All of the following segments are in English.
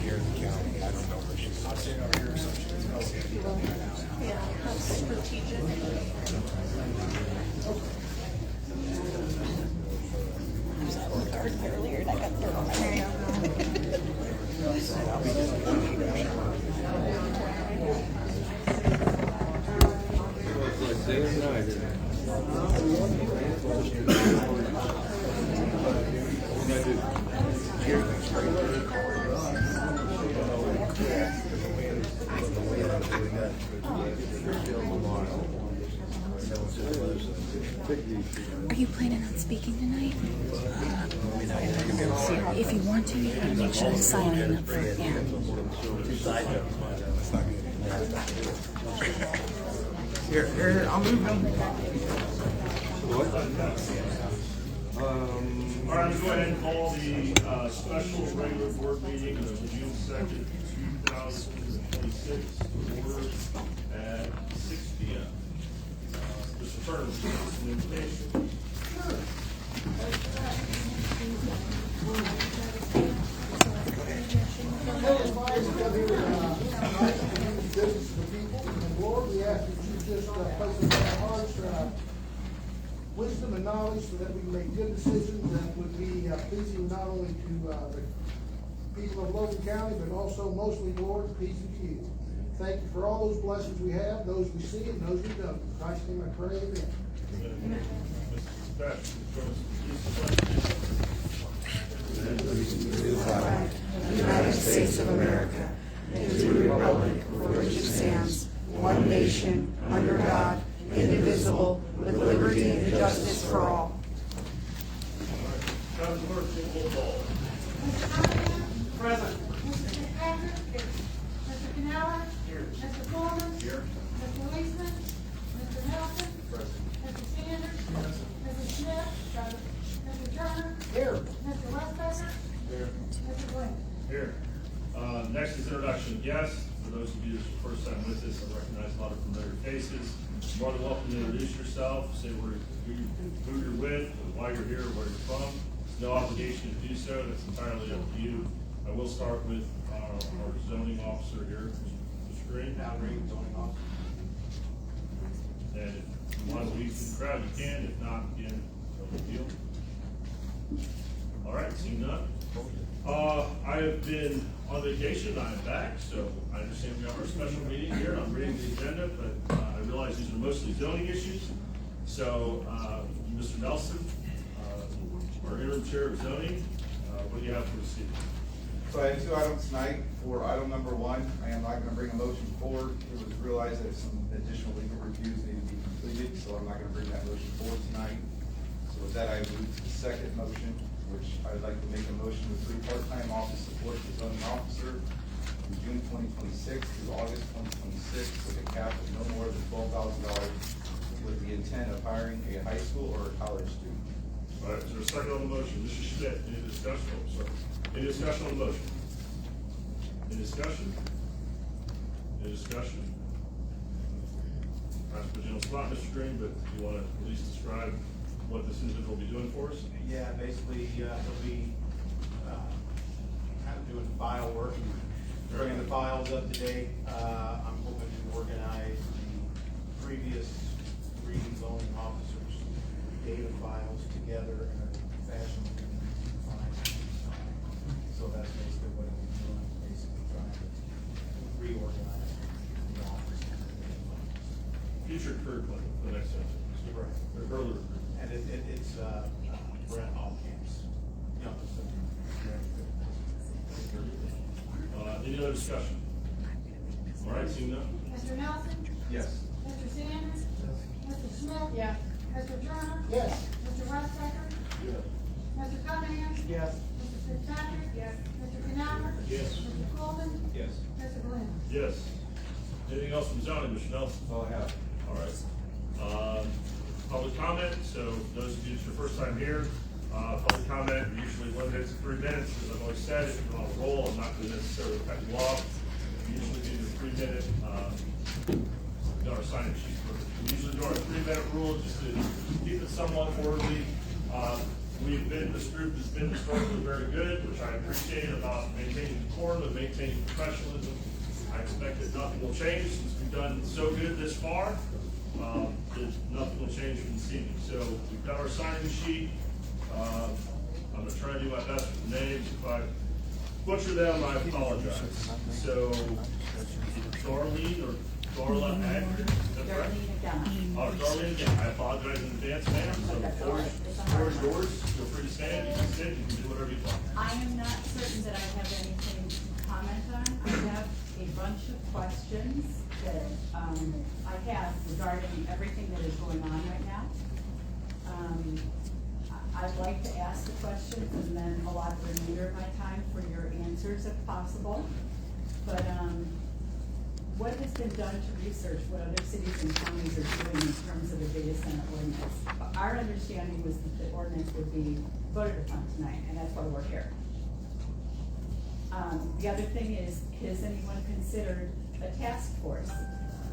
here in the county. I don't know where she's sitting over here, so she's Yeah, that's strategic. I was out in the garden earlier and I got dirt on my hair. Are you planning on speaking tonight? If you want to, you gotta make sure you sign in up front. Yeah. Here, I'll move them. All right, I'm going to go ahead and call the special regular board meeting of June 2nd, 2026 to order at 6 p.m. Mr. Turner, an invitation. Lord, we ask that you just place in our hearts wisdom and knowledge so that we can make good decisions that would be pleasing not only to the people of Logan County, but also mostly, Lord, pleasing to you. Thank you for all those blessings we have, those we see and those we don't. In Christ's name I pray, amen. United States of America, and to the republic for which it stands, one nation, under God, indivisible, with liberty and justice for all. Present. Mr. Fitzpatrick? Here. Mr. Canella? Here. Mr. Coleman? Here. Mr. Leisman? Mr. Nelson? Present. Mr. Sanders? Yes. Mrs. Smith? Present. Mr. Turner? Here. Mr. Westbecker? Here. Mr. Glenn? Here. Next is introduction of guests. For those of you that's your first time with us, I recognize a lot of familiar faces. You're more than welcome to introduce yourself, say who you're with, why you're here, where you're from. There's no obligation to do so. That's entirely up to you. I will start with our zoning officer here, Mr. Green. Zoning officer. And if you want to leave the crowd, you can. If not, again, no big deal. All right, seeing none. I have been on vacation. I am back, so I understand we have our special meeting here. I'm reading the agenda, but I realize these are mostly zoning issues. So, Mr. Nelson, our interim chair of zoning, what do you have for us here? So I have two items tonight. For item number one, I am not gonna bring a motion forward. It was realized that some additional legal reviews need to be completed, so I'm not gonna bring that motion forward tonight. So with that, I move to the second motion, which I would like to make a motion with 3 part-time office support for zoning officer from June 2026 through August 2026 with a cap of no more than $12,000 with the intent of hiring a high school or a college student. All right, is there a second on the motion? Mr. Schmidt, any discussion? Oh, sorry. Any discussion on the motion? Any discussion? Any discussion? Not to put you on the spot, Mr. Green, but do you want to at least describe what this individual will be doing for us? Yeah, basically, he'll be kind of doing file work, bringing the files up to date. I'm hoping to organize the previous 3 zoning officers' data files together in a fashion that we can find. So that's basically what he'll be doing, basically trying to reorganize the office. Future career plan for the next session. Right. Or earlier. And it's Brent Hawkins. Any other discussion? All right, seeing none? Mr. Nelson? Yes. Mr. Sanders? Mr. Smith? Yes. Mr. Turner? Yes. Mr. Westbecker? Mr. Cunningham? Yes. Mr. Fitzpatrick? Yes. Mr. Canella? Yes. Mr. Coleman? Yes. Mr. Glenn? Yes. Anything else from zoning, Mr. Nelson? That's all I have. All right. Public comment, so those of you, it's your first time here, public comment, we're usually limited to 3 minutes, as I've always said, if you're on a roll, I'm not going to necessarily cut you off. We usually do the 3-minute, on our sign-in sheet, but we usually do our 3-minute rule, just to keep it somewhat orderly. This group has been historically very good, which I appreciate about maintaining the forum and maintaining professionalism. I expect that nothing will change since we've done so good this far. That nothing will change from this evening. So we've got our signing sheet. I'm gonna try to do my best with the names. If I butcher them, I apologize. So Darlene or Darla Agnew, is that correct? Oh, Darlene again, I apologize in advance, ma'am. So the floor is yours. Feel free to stand, you can sit, you can do whatever you want. I am not certain that I have anything to comment on. I have a bunch of questions that, I have regarding everything that is going on right now. I'd like to ask the questions and then allot the remainder of my time for your answers if possible. But, what has been done to research what other cities and counties are doing in terms of the data center ordinance? Our understanding was that the ordinance would be voted upon tonight, and that's why we're here. The other thing is, has anyone considered a task force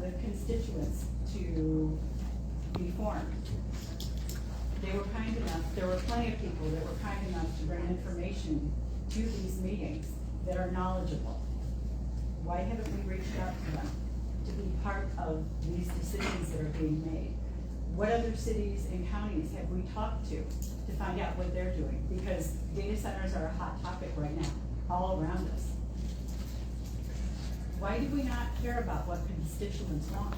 with constituents to be formed? They were kind enough, there were plenty of people that were kind enough to bring information to these meetings that are knowledgeable. Why haven't we reached out to them to be part of these decisions that are being made? What other cities and counties have we talked to find out what they're doing? Because data centers are a hot topic right now, all around us. Why do we not care about what constituents want?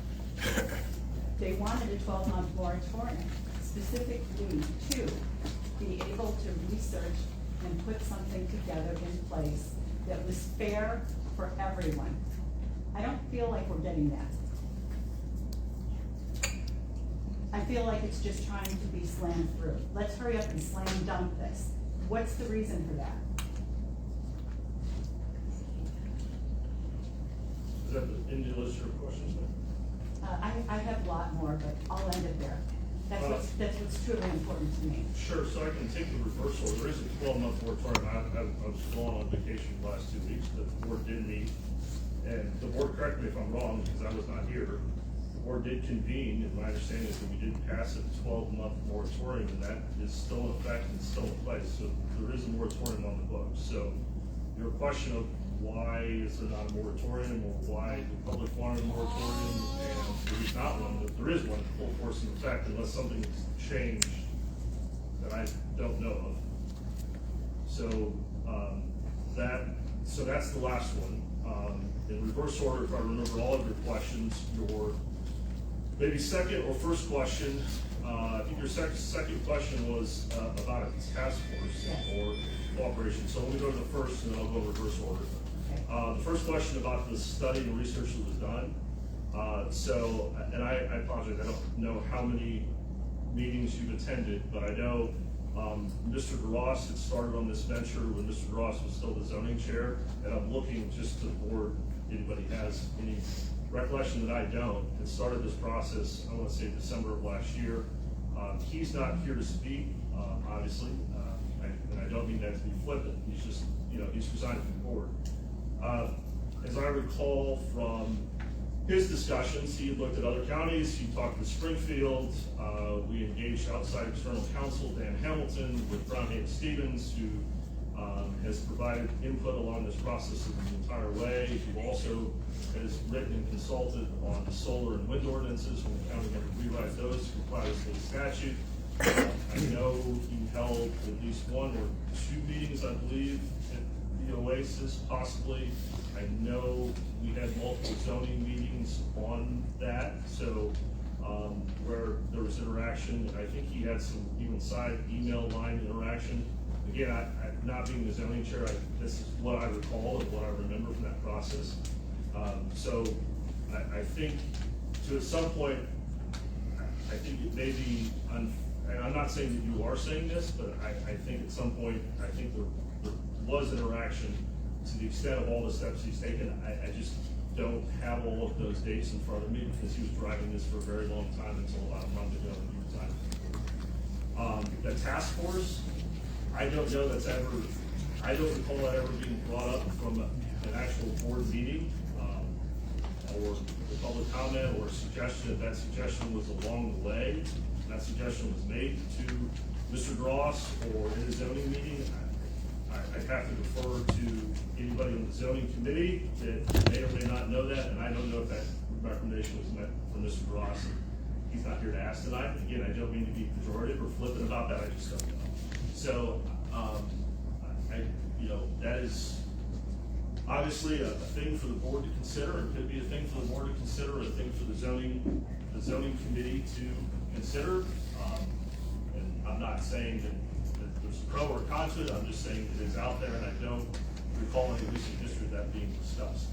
They wanted a 12-month moratorium, specifically to be able to research and put something together in place that was fair for everyone. I don't feel like we're getting that. I feel like it's just trying to be slammed through. Let's hurry up and slam dunk this. What's the reason for that? Is that the end of your questions then? I have a lot more, but I'll end it there. That's what's truly important to me. Sure, so I can take the reversal. There is a 12-month moratorium. I was gone on vacation the last 2 weeks. The board did meet, and the board, correct me if I'm wrong, because I was not here. The board did convene, and my understanding is that we did pass a 12-month moratorium, and that is still in effect and still in place. So there is a moratorium on the books. So your question of why is there not a moratorium, or why the public wanted a moratorium, and there is not one, but there is one full force in effect unless something has changed that I don't know of. So so that's the last one. In reverse order, if I remember all of your questions, your maybe second or first question, I think your second question was about a task force or cooperation. So let me go to the first, and then I'll go in reverse order. The first question about the study and research that was done. And I apologize, I don't know how many meetings you've attended, but I know Mr. Ross had started on this venture when Mr. Ross was still the zoning chair, and I'm looking just to the board, anybody has any recollection that I don't, had started this process, I want to say December of last year. He's not here to speak, obviously, and I don't mean that to be flippant. He's just, he's resigned from the board. As I recall from his discussions, he had looked at other counties, he talked with Springfield, we engaged outside external counsel, Dan Hamilton, with Brown Stevens, who has provided input along this process the entire way. He also has written and consulted on the solar and wind ordinances when the county had to rewrite those to comply with state statute. I know he held at least one or two meetings, I believe, at the Oasis, possibly. I know we had multiple zoning meetings on that, so where there was interaction, and I think he had some even side email line interaction. Again, I not being the zoning chair, this is what I recall and what I remember from that process. So I think to some point, I think it may be, and I'm not saying that you are saying this, but I think at some point, I think there was interaction to the extent of all the steps he's taken. I just don't have all of those dates in front of me because he was driving this for a very long time until about a month ago when he resigned. The task force, I don't know that's ever, I don't recall that ever being brought up from an actual board meeting, or the public comment or suggestion. That suggestion was along the way. That suggestion was made to Mr. Gross or in his zoning meeting. I'd have to defer to anybody anybody on the zoning committee that may or may not know that, and I don't know if that recommendation was met from Mr. Ross. He's not here to ask tonight. Again, I don't mean to be pejorative or flippant about that, I just don't know. So, that is obviously a thing for the board to consider. It could be a thing for the board to consider, a thing for the zoning committee to consider. And I'm not saying that there's a pro or con to it, I'm just saying that it's out there, and I don't recall any recent history of that being discussed.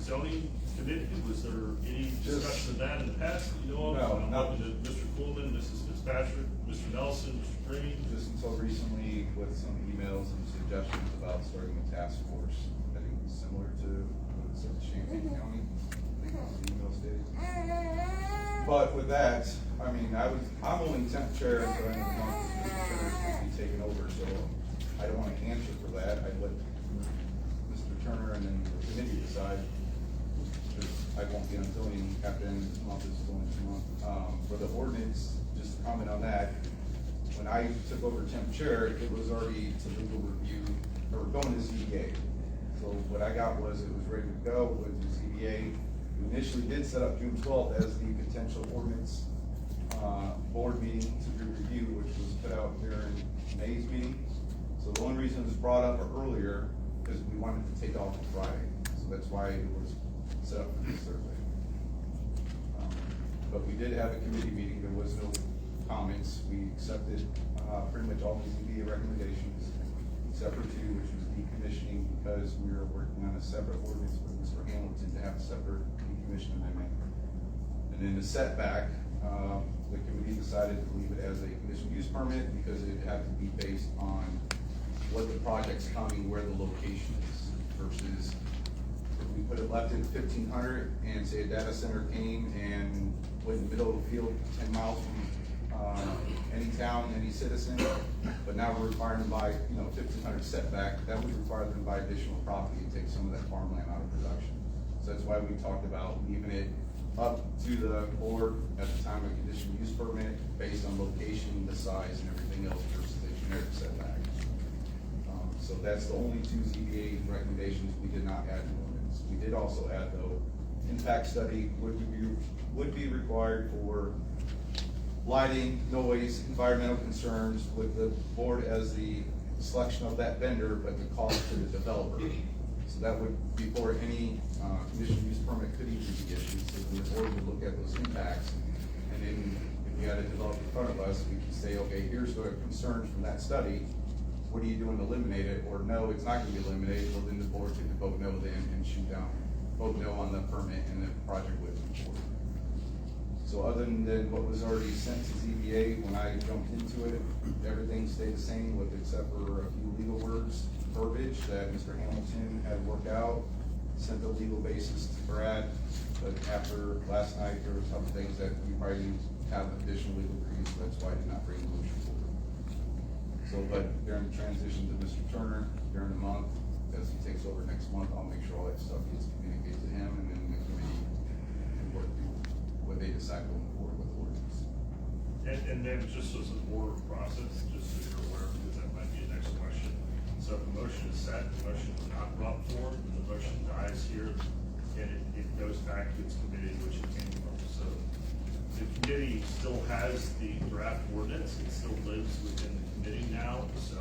Zoning committee, was there any discussion of that in the past that you know of? No, I'm no. talking to Mr. Coolman, Mrs. Fitzpatrick, Mr. Nelson, Mr. Green. Just until recently with some emails and suggestions about starting a task force, I think similar to what it said Champaign County, I think that's what the email stated. But with that, I mean, I'm only temp chair until the end of the month, Mr. Turner's going to be taking over, so I don't want to answer for that. I'd let Mr. Turner and then the committee decide. I won't be on zoning at the end of this month, this is only 2 months. For the ordinance, just to comment on that, when I took over temp chair, it was already to legal review, or going to ZBA. So what I got was, it was ready to go, went to ZBA. We initially did set up June 12th as the potential ordinance board meeting to be reviewed, which was put out during May's meeting. So the only reason it was brought up earlier is we wanted to take off on Friday. So that's why it was set up for this Thursday. But we did have a committee meeting, there was no comments. We accepted pretty much all the ZBA recommendations, except for 2, which was decommissioning, because we were working on a separate ordinance with Mr. Hamilton to have a separate decommission amendment. And then the setback, the committee decided to leave it as a conditional use permit because it had to be based on what the project's coming, where the location is, versus if we put it left in 1500 and say a data center came and went in the middle of the field 10 miles from any town, any citizen, but now we're requiring them by 1500 setback, that would require them to buy additional property and take some of that farmland out of production. So that's why we talked about leaving it up to the board at the time of conditional use permit based on location, the size, and everything else versus the generic setback. So that's the only 2 ZBA recommendations. We did not add an ordinance. We did also add, though, impact study would be required for lighting, noise, environmental concerns, with the board as the selection of that vendor, but the cost to the developer. So that would, before any conditional use permit could even be issued, so the board would look at those impacts. And then if we had a developer in front of us, we could say, okay, here's the concerns from that study. What are you doing to eliminate it? Or no, it's not gonna be eliminated. Well, then the board could vote no then and shoot down, vote no on the permit, and the project would move forward. So other than what was already sent to ZBA, when I jumped into it, everything stayed the same with except for a few legal verbiage that Mr. Hamilton had worked out, sent the legal basis to Brad. But after last night, there were some things that we probably have additional legal reviews, so that's why I did not bring the motion forward. So, but during the transition to Mr. Turner, during the month, as he takes over next month, I'll make sure all that stuff gets communicated to him, and then the committee can work through what they decide going forward with the ordinance. And then just as a board process, just so you're aware, because that might be the next question. So if the motion is set, the motion is not brought forward, and the motion dies here, and it goes back to its committee, which it came from. So the committee still has the draft ordinance, it still lives within the committee now, so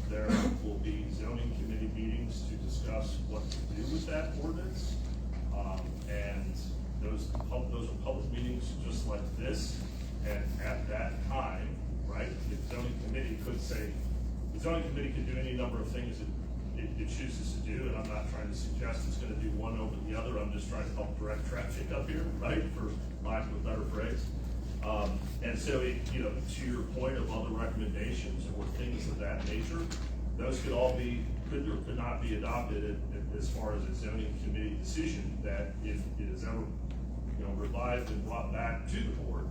there will be zoning committee meetings to discuss what to do with that ordinance. And those are public meetings just like this, and at that time, right, the zoning committee could say, the zoning committee can do any number of things it chooses to do, and I'm not trying to suggest it's gonna do one over the other, I'm just trying to help direct traffic up here, right, for lack of a better phrase. And so to your point of other recommendations or things of that nature, those could all be, could or could not be adopted as far as a zoning committee decision, that if it is ever, revived and brought back to the board,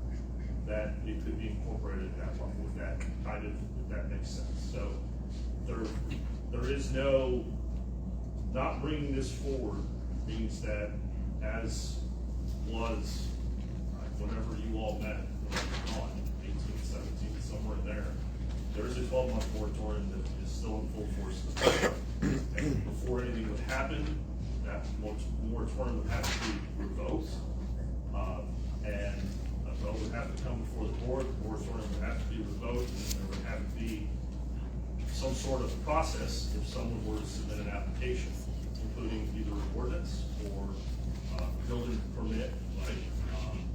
that it could be incorporated at that point with that kind of, if that makes sense. So there is no, not bringing this forward means that as was, whenever you all met, 18, 17, somewhere in there is a 12-month moratorium that is still in full force. And moratorium would have to be revoked, and a vote would have to come before the board moratorium would have to be revoked, and there would have to be some sort of process if someone were to submit an application, including either an ordinance or building permit, right?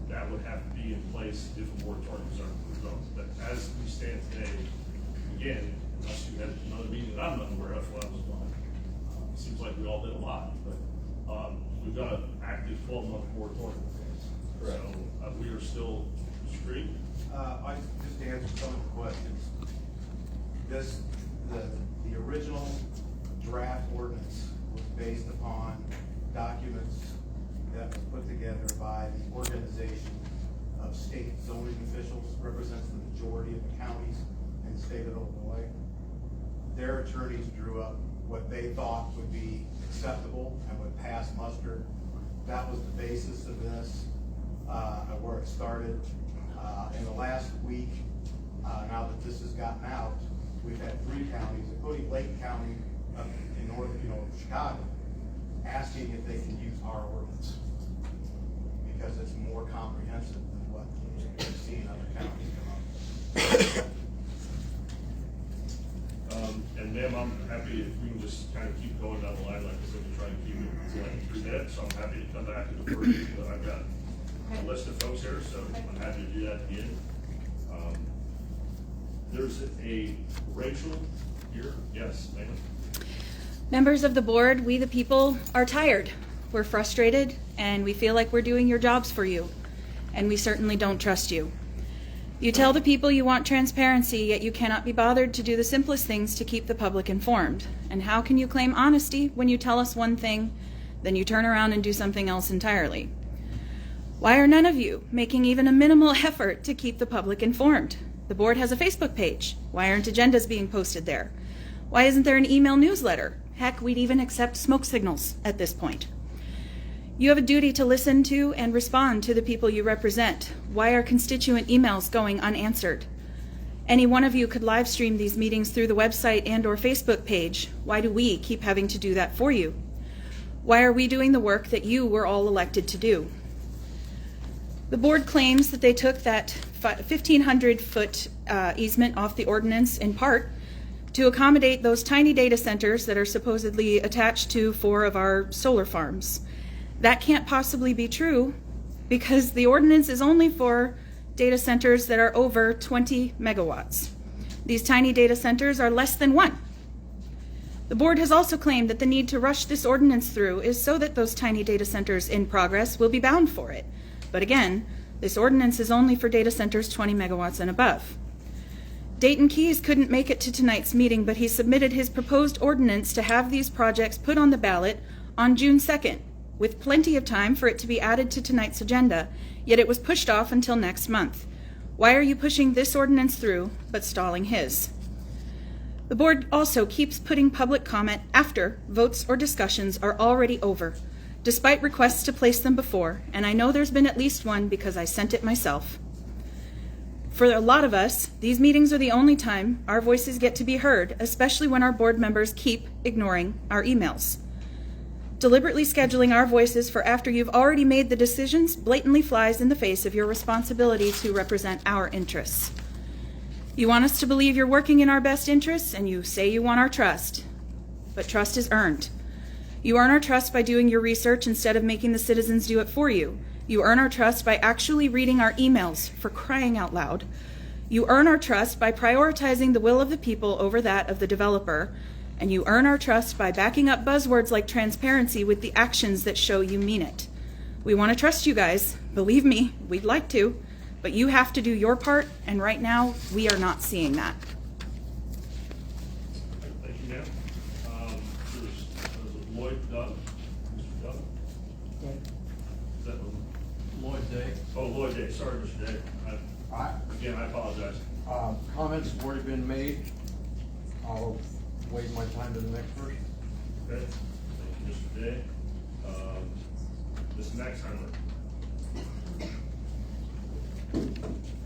That would have to be in place if a moratorium was revoked. But as we stand today, again, unless you had another meeting that I'm not aware of while I was gone, it seems like we all did a lot, but we've got an active 12-month moratorium. Correct. So we are still free. I just to answer some of the questions. The original draft ordinance was based upon documents that was put together by the organization of state zoning officials, represents the majority of the counties in the state of Illinois. Their attorneys drew up what they thought would be acceptable and would pass muster. That was the basis of this, where it started. In the last week, now that this has gotten out, we've had 3 counties, including Lake County up in north, Chicago, asking if they can use our ordinance because it's more comprehensive than what we've seen other counties come up. And ma'am, I'm happy if we can just kind of keep going down the line like this, and try to keep it like 3 minutes. So I'm happy to come back to the first, but I've got a list of folks here, so I'm happy to do that at the end. There's a Rachel here. Yes, ma'am. Members of the board, we the people are tired. We're frustrated, and we feel like we're doing your jobs for you, and we certainly don't trust you. You tell the people you want transparency, yet you cannot be bothered to do the simplest things to keep the public informed. And how can you claim honesty when you tell us one thing, then you turn around and do something else entirely? Why are none of you making even a minimal effort to keep the public informed? The board has a Facebook page. Why aren't agendas being posted there? Why isn't there an email newsletter? Heck, we'd even accept smoke signals at this point. You have a duty to listen to and respond to the people you represent. Why are constituent emails going unanswered? Any one of you could live stream these meetings through the website and or Facebook page. Why do we keep having to do that for you? Why are we doing the work that you were all elected to do? The board claims that they took that 1,500-foot easement off the ordinance in part to accommodate those tiny data centers that are supposedly attached to 4 of our solar farms. That can't possibly be true because the ordinance is only for data centers that are over 20 megawatts. These tiny data centers are less than 1. The board has also claimed that the need to rush this ordinance through is so that those tiny data centers in progress will be bound for it. But again, this ordinance is only for data centers 20 megawatts and above. Dayton Keys couldn't make it to tonight's meeting, but he submitted his proposed ordinance to have these projects put on the ballot on June 2nd, with plenty of time for it to be added to tonight's agenda, yet it was pushed off until next month. Why are you pushing this ordinance through, but stalling his? The board also keeps putting public comment after votes or discussions are already over, despite requests to place them before, and I know there's been at least one because I sent it myself. For a lot of us, these meetings are the only time our voices get to be heard, especially when our board members keep ignoring our emails. Deliberately scheduling our voices for after you've already made the decisions blatantly flies in the face of your responsibility to represent our interests. You want us to believe you're working in our best interests, and you say you want our trust. But trust is earned. You earn our trust by doing your research instead of making the citizens do it for you. You earn our trust by actually reading our emails, for crying out loud. You earn our trust by prioritizing the will of the people over that of the developer. And you earn our trust by backing up buzzwords like transparency with the actions that show you mean it. We want to trust you guys. Believe me, we'd like to. But you have to do your part, and right now, we are not seeing that. Thank you, ma'am. There's Lloyd Doug. Mr. Doug? Is that Lloyd Day. Oh, Lloyd Day. Sorry, Mr. Day. Again, I apologize. Comments have already been made. I'll wait my time to the next person. Okay. Thank you, Mr. Day. Ms. Maxheimer.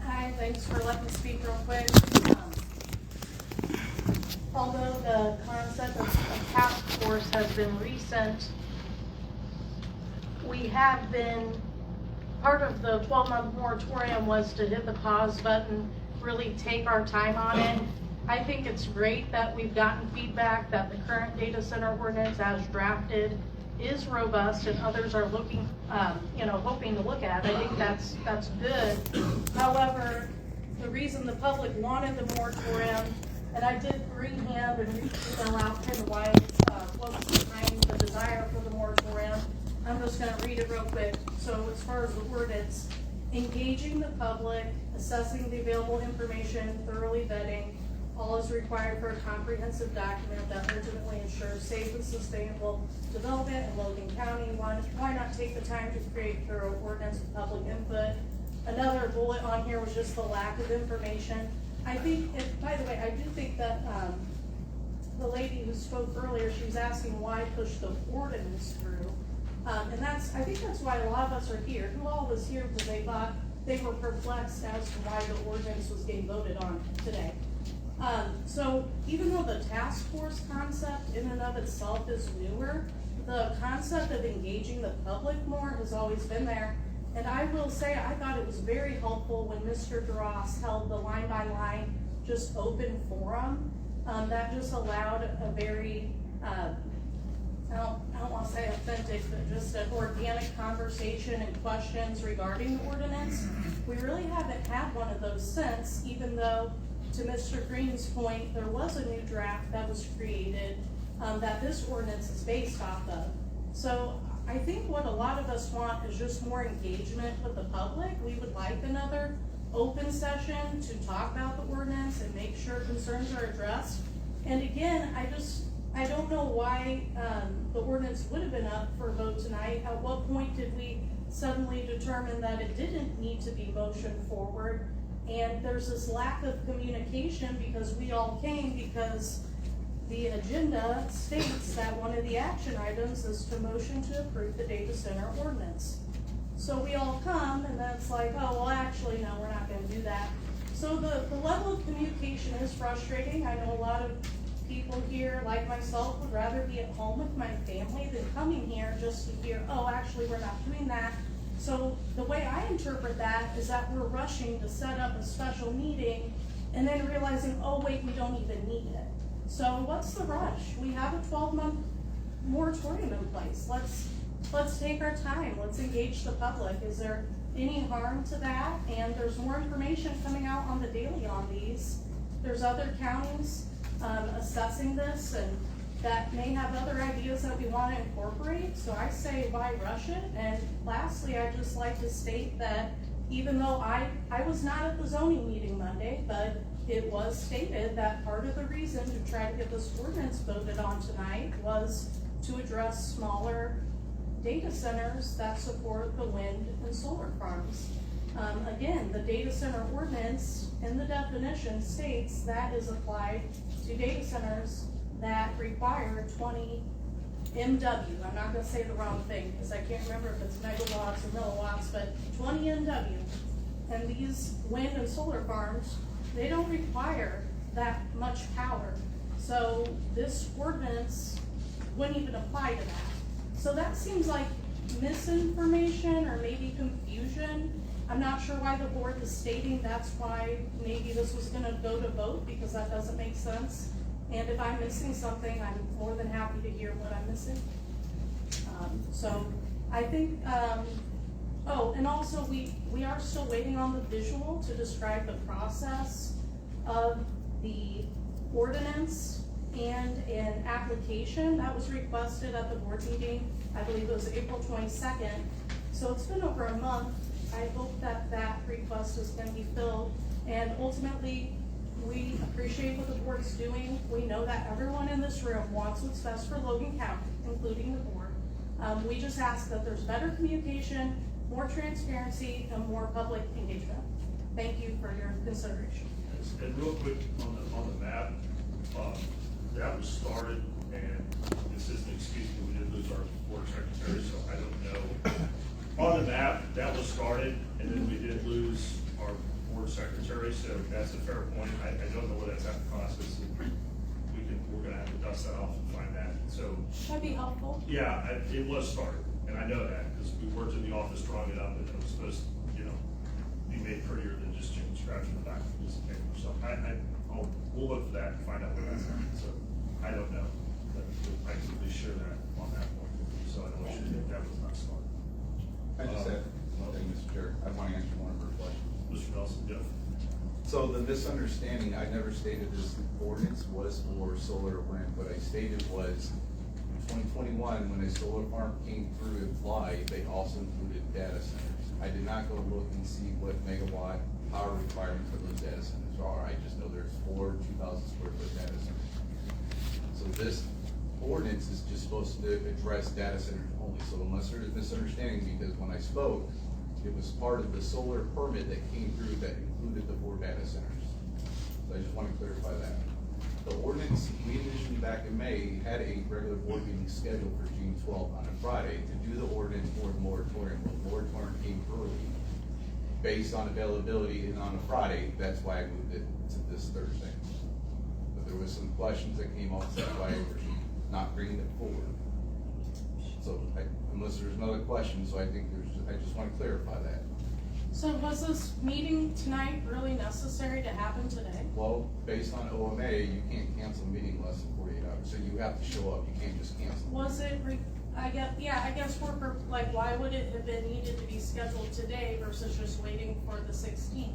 Hi, thanks for letting me speak real quick. Although the concept of a task force has been recent, we have been, part of the 12-month moratorium was to hit the pause button, really take our time on it. I think it's great that we've gotten feedback that the current data center ordinance as drafted is robust and others are looking, hoping to look at. I think that's good. However, the reason the public wanted the moratorium, and I did rehand and email out kind of why what's behind the desire for the moratorium. I'm just going to read it real quick. So as far as the ordinance, engaging the public, assessing the available information, thoroughly vetting, all is required for a comprehensive document that ultimately ensures safe and sustainable development in Logan County. Why not take the time to create thorough ordinance with public input? Another bullet on here was just the lack of information. I think, by the way, I do think that the lady who spoke earlier, she was asking why push the ordinance through. And I think that's why a lot of us are here. Who all was here because they thought they were perplexed as to why the ordinance was getting voted on today. So even though the task force concept in and of itself is newer, the concept of engaging the public more has always been there. And I will say, I thought it was very helpful when Mr. DeRoss held the line by line, just open forum. That just allowed a very, I don't want to say authentic, but just an organic conversation and questions regarding the ordinance. We really haven't had one of those since, even though, to Mr. Green's point, there was a new draft that was created that this ordinance is based off of. So I think what a lot of us want is just more engagement with the public. We would like another open session to talk about the ordinance and make sure concerns are addressed. And again, I don't know why the ordinance would have been up for a vote tonight. At what point did we suddenly determine that it didn't need to be motioned forward? And there's this lack of communication because we all came because the agenda states that one of the action items is to motion to approve the data center ordinance. So we all come and then it's like, oh, well, actually, no, we're not going to do that. So the level of communication is frustrating. I know a lot of people here, like myself, would rather be at home with my family than coming here just to hear, oh, actually, we're not doing that. So the way I interpret that is that we're rushing to set up a special meeting and then realizing, oh, wait, we don't even need it. So what's the rush? We have a 12-month moratorium in place. Let's take our time. Let's engage the public. Is there any harm to that? And there's more information coming out on the daily on these. There's other counties assessing this and that may have other ideas that we want to incorporate. So I say, why rush it? And lastly, I'd just like to state that even though I was not at the zoning meeting Monday, but it was stated that part of the reason to try to get this ordinance voted on tonight was to address smaller data centers that support the wind and solar farms. Again, the data center ordinance in the definition states that is applied to data centers that require 20 MW. I'm not going to say the wrong thing because I can't remember if it's megawatts or milliwatts, but 20 MW. And these wind and solar farms, they don't require that much power. So this ordinance wouldn't even apply to that. So that seems like misinformation or maybe confusion. I'm not sure why the board is stating that's why maybe this was going to go to vote, because that doesn't make sense. And if I'm missing something, I'm more than happy to hear what I'm missing. So I think, oh, and also we are still waiting on the visual to describe the process of the ordinance and an application that was requested at the board meeting. I believe it was April 22nd. So it's been over a month. I hope that that request is going to be filled. And ultimately, we appreciate what the board is doing. We know that everyone in this room wants what's best for Logan County, including the board. We just ask that there's better communication, more transparency, and more public engagement. Thank you for your consideration. And real quick on the map, that was started, and this isn't an excuse, but we did lose our board secretary, so I don't know. On the map, that was started, and then we did lose our board secretary, so that's a fair point. I don't know what that's at the process. We're gonna have to dust that off and find that. So That'd be helpful. yeah, it was started, And I know that, because we worked in the office drawing it up, and it was supposed to, be made prettier than just scratching the back of a piece of paper. So we'll look for that and find out what that's on. So I don't know, but I can at least share that on that point. So I don't want you to think that was not smart. I just said, one thing, Mr. Chair, I want to answer one of her questions. Mr. Nelson, yeah. So the misunderstanding, I never stated this ordinance was for solar or wind. What I stated was, in 2021, when a solar farm came through and applied, they also included data centers. I did not go look and see what megawatt power requirements for those data centers are. I just know there's 4 2,000 square foot data centers. So this ordinance is just supposed to address data centers only. So unless there's a misunderstanding, because when I spoke, it was part of the solar permit that came through that included the 4 data centers. So I just want to clarify that. The ordinance, we initially back in May had a regular board meeting scheduled for June 12th on a Friday to do the ordinance for the moratorium. The moratorium came early based on availability and on a Friday. That's why I moved it to this Thursday. But there was some questions that came up, that's why we're not bringing it forward. So unless there's another question, so I think I just want to clarify that. So was this meeting tonight really necessary to happen today? Well, based on OMA, you can't cancel a meeting less than 48 hours, so you have to show up, you can't just cancel. Was it, I guess why would it have been needed to be scheduled today versus just waiting for the 16th?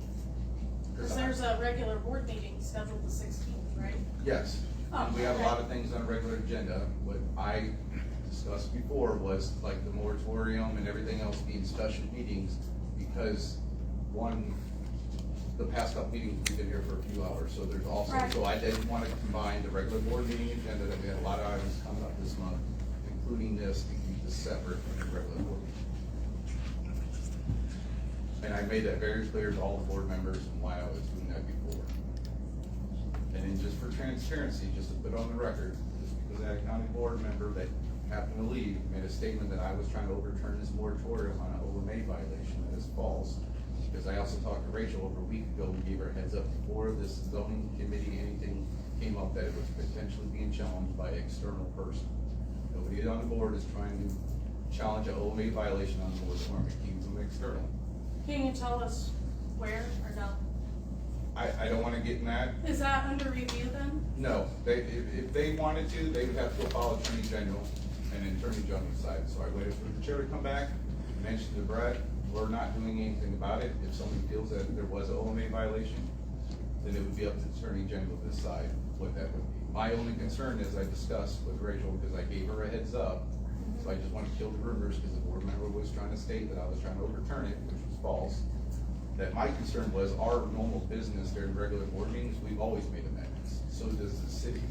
Because there's a regular board meeting scheduled the 16th, right? Yes, and we have a lot of things on a regular agenda. What I discussed before was like the moratorium and everything else being special meetings, because the past couple meetings, we've been here for a few hours, so there's also, right. So I didn't want to combine the regular board meeting agenda that we had a lot of items coming up this month, including this, to keep this separate from the regular board meeting. And I made that very clear to all the board members and why I was doing that before. And then just for transparency, just to put on the record, just because I had a county board member that happened to leave, made a statement that I was trying to overturn this moratorium on an OMA violation. That is false. Because I also talked to Rachel over a week ago and gave her a heads up before this zoning committee, anything came up that it was potentially being challenged by an external person. Nobody on the board is trying to challenge an OMA violation on the moratorium. It came from external. Can you tell us where or no? I don't want to get in that. Is that under review then? No, if they wanted to, they would have to file Attorney General and Attorney General side. So I waited for the chair to come back, mentioned to Brett, we're not doing anything about it. If somebody feels that there was an OMA violation, then it would be up to the Attorney General to decide what that would be. My only concern, as I discussed with Rachel, because I gave her a heads up, so I just want to kill the rumors, because the board member was trying to state that I was trying to overturn it, which was false. That my concern was our normal business during regular board meetings, we've always made amendments. So does the city.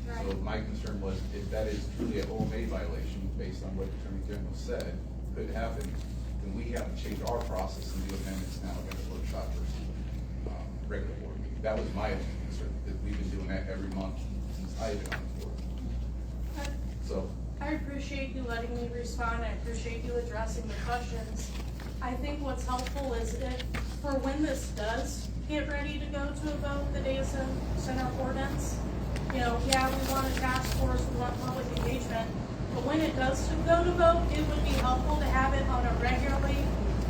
Right. So my concern was if that is truly an OMA violation, based on what the Attorney General said could happen, then we have to change our process and do amendments now in the workshop versus regular board meeting. That was my only concern, because we've been doing that every month since I've been on the board. So. I appreciate you letting me respond. I appreciate you addressing the questions. I think what's helpful is if, for when this does get ready to go to a vote, the data center ordinance, we want a task force, we want public engagement, but when it does go to vote, it would be helpful to have it on a regularly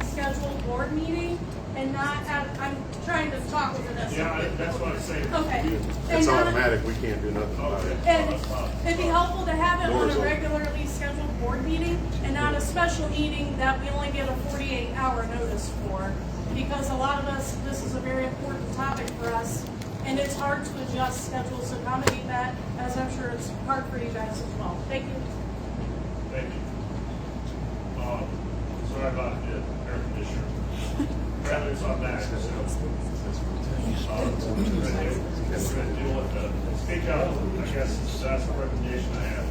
scheduled board meeting and not I'm trying to talk with Vanessa. Yeah, that's what I'm saying. Okay. It's automatic, we can't do nothing about it. And it'd be helpful to have it on a regularly scheduled board meeting and not a special meeting that we only get a 48-hour notice for. Because a lot of us, this is a very important topic for us, and it's hard to adjust schedules to accommodate that, as I'm sure it's hard for you guys as well. Thank you. Thank you. Sorry about the air conditioner. Rather's on that. So, we're going to deal with the speak up. I guess that's the recommendation I have.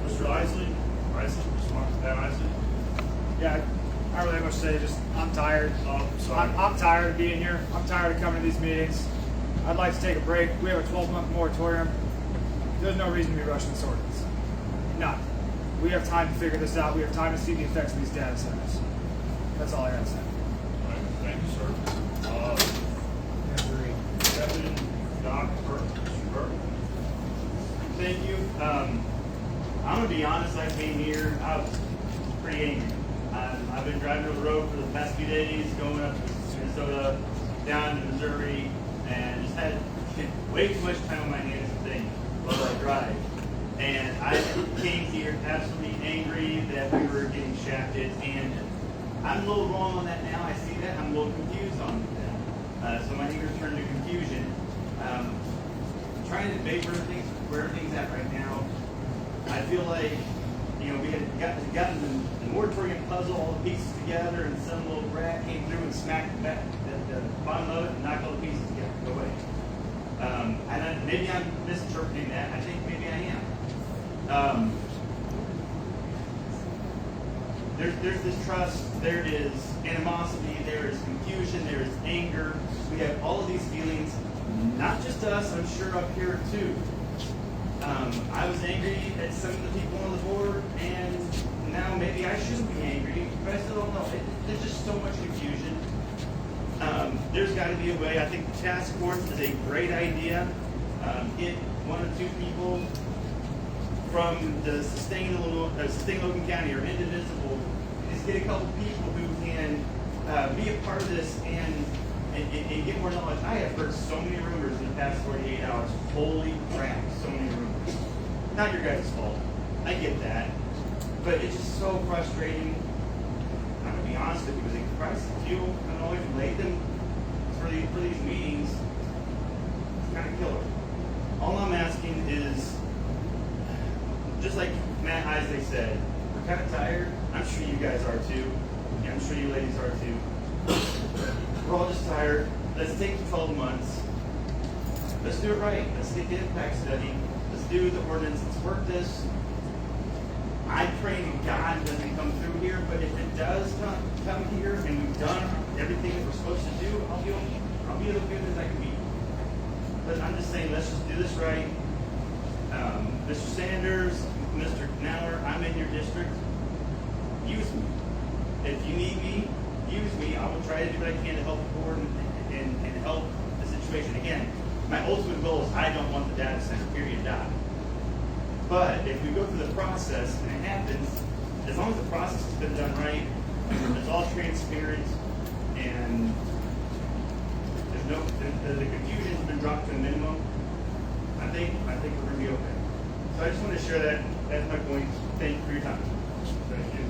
Mr. Isley, Pat Isley. Yeah, I don't really have much to say. Just I'm tired. Oh, sorry. I'm tired of being here. I'm tired of coming to these meetings. I'd like to take a break. We have a 12-month moratorium. There's no reason to be rushing this ordinance. None. We have time to figure this out. We have time to see the effects of these data centers. That's all I got to say. All right, thank you, sir. Deputy Doc Burke. Thank you. I'm gonna be honest, I came here, I was pretty angry. I've been driving on the road for the past few days, going up to Minnesota, down to Missouri, and just had way too much time on my hands to think while I drive. And I came here absolutely angry that we were getting shafted, and I'm a little wrong on that now. I see that. I'm a little confused on that. So my anger turned to confusion. Trying to debate where everything's at right now. I feel like, you know, we had gotten the moratorium puzzle, all the pieces together, and some little rat came through and smacked the bottom of it and knocked all the pieces together. Go away. And maybe I'm misinterpreting that. I think maybe I am. There's distrust, there is animosity, there is confusion, there is anger. We have all of these feelings, not just us, I'm sure up here too. I was angry at some of the people on the board, and now maybe I shouldn't be angry, but I still don't know. There's just so much confusion. There's got to be a way. I think the task force is a great idea. Get one or two people from the Sustain Logan County or Indivisible, just get a couple people who can be a part of this and get more knowledge. I have heard so many rumors in the past 48 hours. Holy crap, so many rumors. Not your guys' fault. I get that. But it's just so frustrating. I'm going to be honest with you, because the price of fuel, I don't know if you laid them for these meetings, it's kind of killer. All I'm asking is, just like Matt Isley said, we're kind of tired. I'm sure you guys are too. Yeah, I'm sure you ladies are too. We're all just tired. Let's take the 12 months. Let's do it right. Let's get the impact study. Let's do the ordinance. Let's work this. I pray to God it doesn't come through here, but if it does come here and we've done everything that we're supposed to do, I'll be as good as I can be. But I'm just saying, let's just do this right. Mr. Sanders, Mr. Knauer, I'm in your district. Use me. If you need me, use me. I will try to do what I can to help the board and help the situation. Again, my ultimate goal is I don't want the data center, period, die. But if we go through the process and it happens, as long as the process has been done right, it's all transparent, and the confusion's been dropped to a minimum, I think we're going to be okay. So I just want to share that as my point. Thank you for your time. Thank you.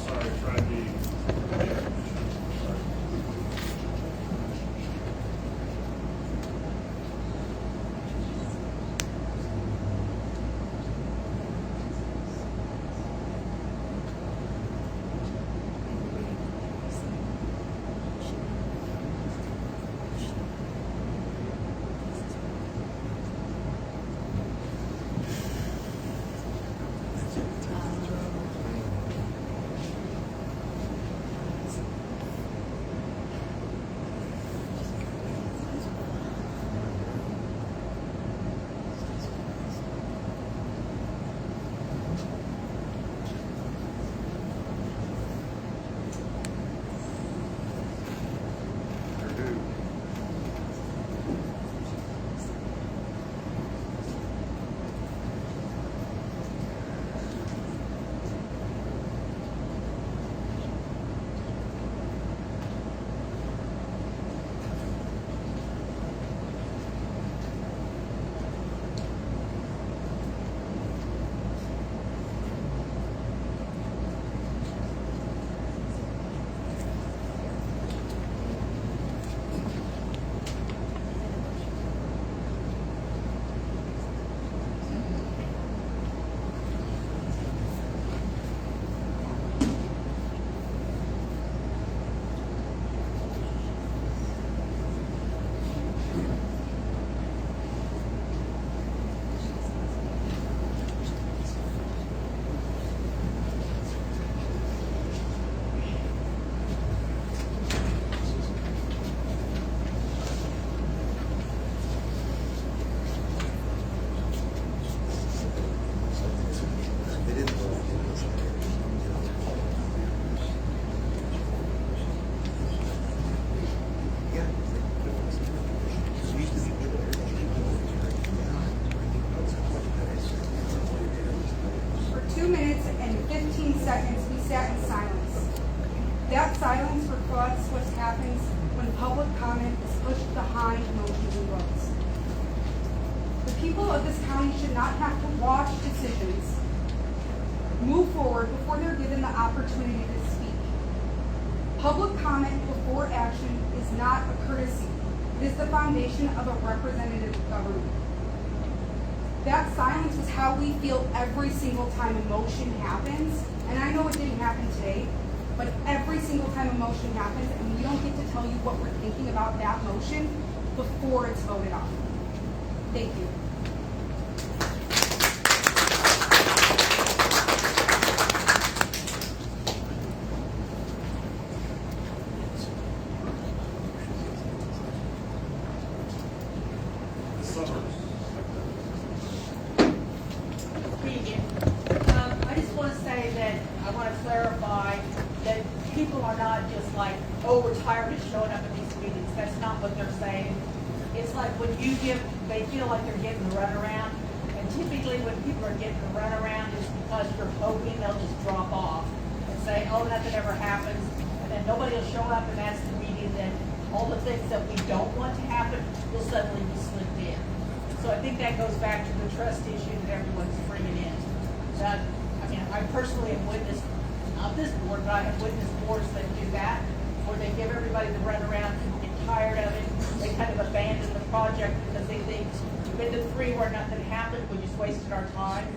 Sorry, I tried the. seconds, we sat in silence. That silence reflects what happens when public comment is pushed behind emotions and votes. The people of this county should not have to watch decisions move forward before they're given the opportunity to speak. Public comment before action is not a courtesy. It is the foundation of a representative government. That silence is how we feel every single time emotion happens. And I know it didn't happen today, but every single time emotion happens, and we don't get to tell you what we're thinking about that motion before it's voted on. Thank you. I just want to say that I want to clarify that people are not just like, oh, we're tired of showing up at these meetings. That's not what they're saying. It's like when they feel like they're getting the runaround. And typically when people are getting the runaround, it's because you're hoping they'll just drop off and say, oh, nothing ever happens. And then nobody will show up and that's the meeting. Then all the things that we don't want to happen will suddenly be slipped in. So I think that goes back to the trust issue that everyone's bringing in. That, I mean, I personally have witnessed, not this board, but I have witnessed boards that do that, where they give everybody the runaround, people get tired of it, they kind of abandon the project because they think we've been to 3 where nothing happened, we just wasted our time.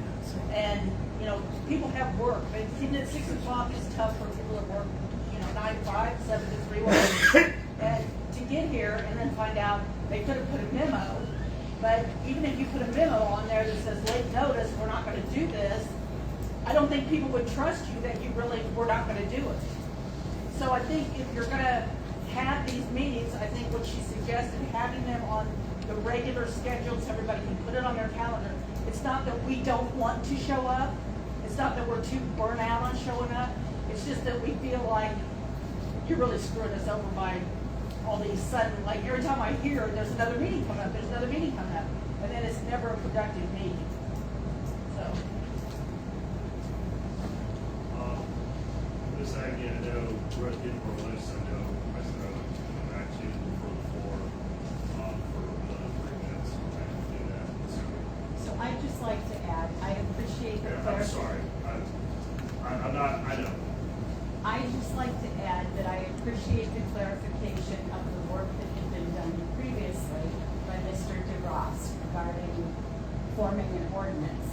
And, you know, people have work, but even at 6 o'clock is tough for people that work, you know, 9 to 5, 7 to 3, whatever. And to get here and then find out they could have put a memo. But even if you put a memo on there that says late notice, we're not going to do this, I don't think people would trust you that you really were not going to do it. So I think if you're going to have these meetings, I think what she suggested, having them on the regular schedule so everybody can put it on their calendar. It's not that we don't want to show up. It's not that we're too burnt out on showing up. It's just that we feel like you're really screwing us over by all these sudden, like every time I hear there's another meeting coming up, and then it's never a productive meeting. So. This again, I know we're getting for a list. I know I said I would come back to you for the floor for another 3 minutes. I can do that. So I'd just like to add, I appreciate the I'm sorry. I'm not. I know. I'd just like to add that I appreciate the clarification of the work that had been done previously by Mr. DeRoss regarding forming an ordinance.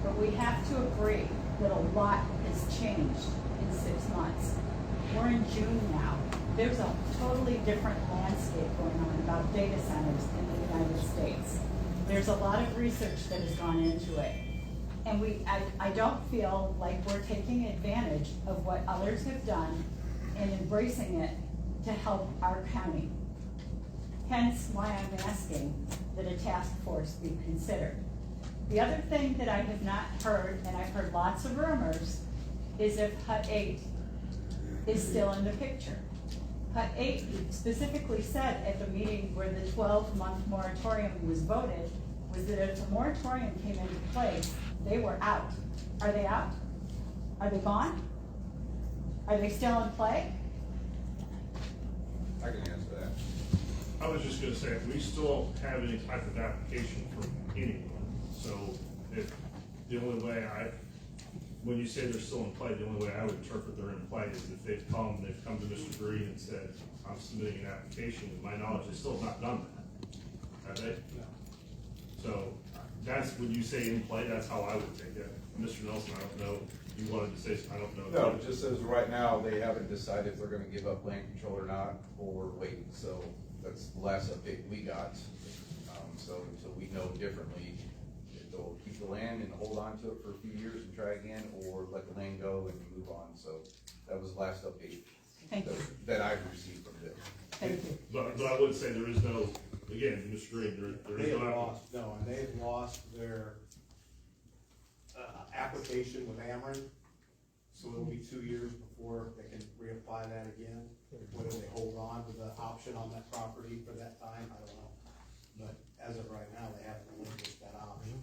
But we have to agree that a lot has changed in 6 months. We're in June now. There's a totally different landscape going on about data centers in the United States. There's a lot of research that has gone into it. And I don't feel like we're taking advantage of what others have done and embracing it to help our county. Hence why I'm asking that a task force be considered. The other thing that I have not heard, and I've heard lots of rumors, is if HUT 8 is still in the picture. HUT 8 specifically said at the meeting where the 12-month moratorium was voted, was that if the moratorium came into place, they were out. Are they out? Are they gone? Are they still in play? I can answer that. I was just gonna say, we still have any type of application from anyone. So if the only way when you say they're still in play, the only way I would interpret they're in play is if they've come to Mr. Green and said, I'm submitting an application. To my knowledge, they still have not done that. Have they? No. So that's when you say in play, that's how I would take it. Mr. Nelson, I don't know. You wanted to say, I don't know. No, just as right now, they haven't decided if they're gonna give up land control or not, or wait. So that's the last update we got. So until we know differently, if they'll keep the land and hold on to it for a few years and try again, or let the land go and move on. So that was the last update that I've received from them. Thank you. But I would say there is no, again, Mr. Green, there is no. And they have lost their application with Ameren, so it'll be 2 years before they can reapply that again. Whether they hold on to the option on that property for that time, I don't know. But as of right now, they haven't relinquished that option.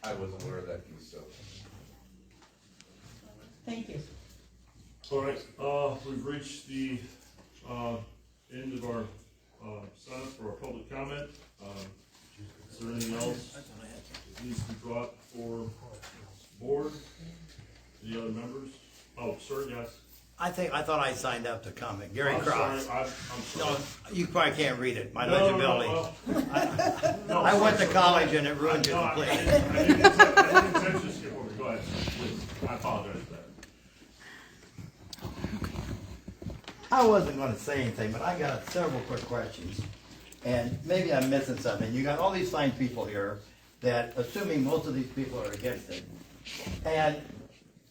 I wasn't aware of that piece, so. Thank you. All right, we've reached the, end of our, sign-up for our public comment. Is there anything else that needs to be brought for board? Any other members? Oh, sir, yes. I thought I signed up to comment. Gary I'm Cross. sorry, I'm sorry. No, you probably can't read it, my No, legibility. no, I went to sorry, college sorry. and it ruined you No, I completely. didn't intend to skip over. Go ahead, please. I apologize for that. I wasn't gonna say anything, but I got several quick questions. And maybe I'm missing something. You got all these fine people here that, assuming most of these people are against it. And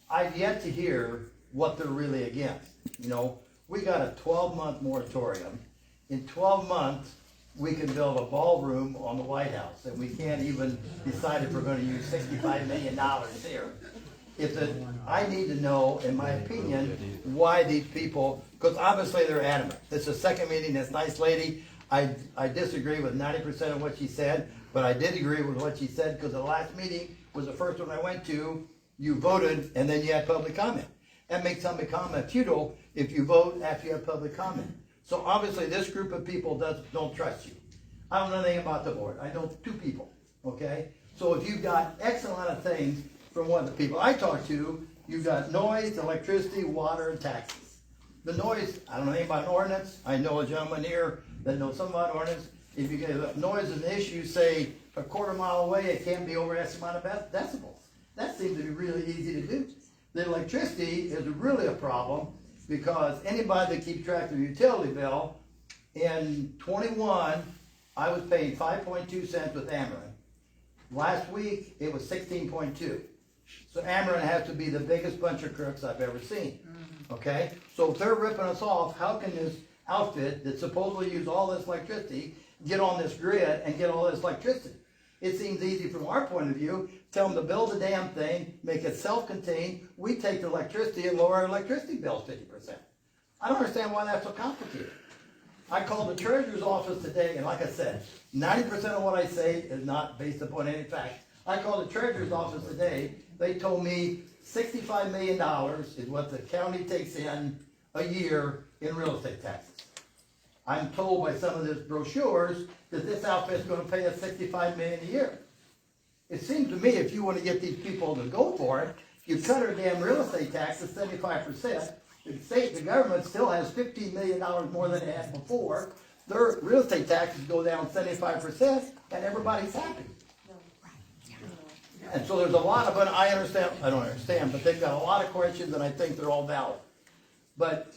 I've yet to hear what they're really against. You know, we got a 12-month moratorium. In 12 months, we can build a ballroom on the White House, and we can't even decide if we're gonna use $65 million here. I need to know, in my opinion, why these people, because obviously they're adamant. This is the second meeting, this nice lady, I disagree with 90% of what she said, but I did agree with what she said, because the last meeting was the first one I went to, you voted, and then you had public comment. That makes public comment futile if you vote after you have public comment. So obviously, this group of people don't trust you. I don't know anything about the board. I know 2 people, okay? So if you've got X amount of things from one of the people I talked to, you've got noise, electricity, water, and taxes. The noise, I don't know anything about an ordinance. I know a gentleman here that knows some about ordinance. If you get noise is an issue, say a quarter mile away, it can't be over X amount of decibels. That seems to be really easy to do. The electricity is really a problem because anybody that keeps track of their utility bill, in 21, I was paying 5.2 cents with Ameren. Last week, it was 16.2. So Ameren has to be the biggest bunch of crooks I've ever seen. Okay? So if they're ripping us off, how can this outfit that supposedly use all this electricity get on this grid and get all this electricity? It seems easy from our point of view. Tell them to build the damn thing, make it self-contained. We take the electricity and lower our electricity bills 50%. I don't understand why that's so complicated. I called the treasurer's office today, and like I said, 90% of what I say is not based upon any fact. I called the treasurer's office today. They told me $65 million is what the county takes in a year in real estate taxes. I'm told by some of these brochures that this outfit's gonna pay us $65 million a year. It seems to me if you wanna get these people to go for it, you cut our damn real estate taxes 75%. The government still has $15 million more than it had before. Their real estate taxes go down 75% and everybody's happy. And so there's a lot of, I don't understand, but they've got a lot of questions and I think they're all valid. But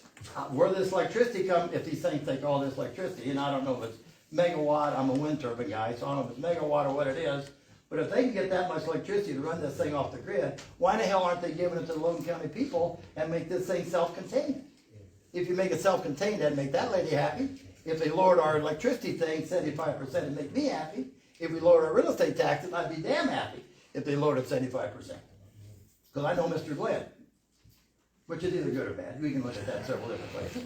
where this electricity comes, if these things take all this electricity, and I don't know if it's megawatt, I'm a wind turbine guy, so I don't know if it's megawatt or what it is, but if they can get that much electricity to run this thing off the grid, why the hell aren't they giving it to the Logan County people and make this thing self-contained? If you make it self-contained, that'd make that lady happy. If they lowered our electricity thing 75%, it'd make me happy. If we lowered our real estate taxes, I'd be damn happy if they lowered it 75%. Because I know Mr. Glenn, which is either good or bad. We can look at that several different ways.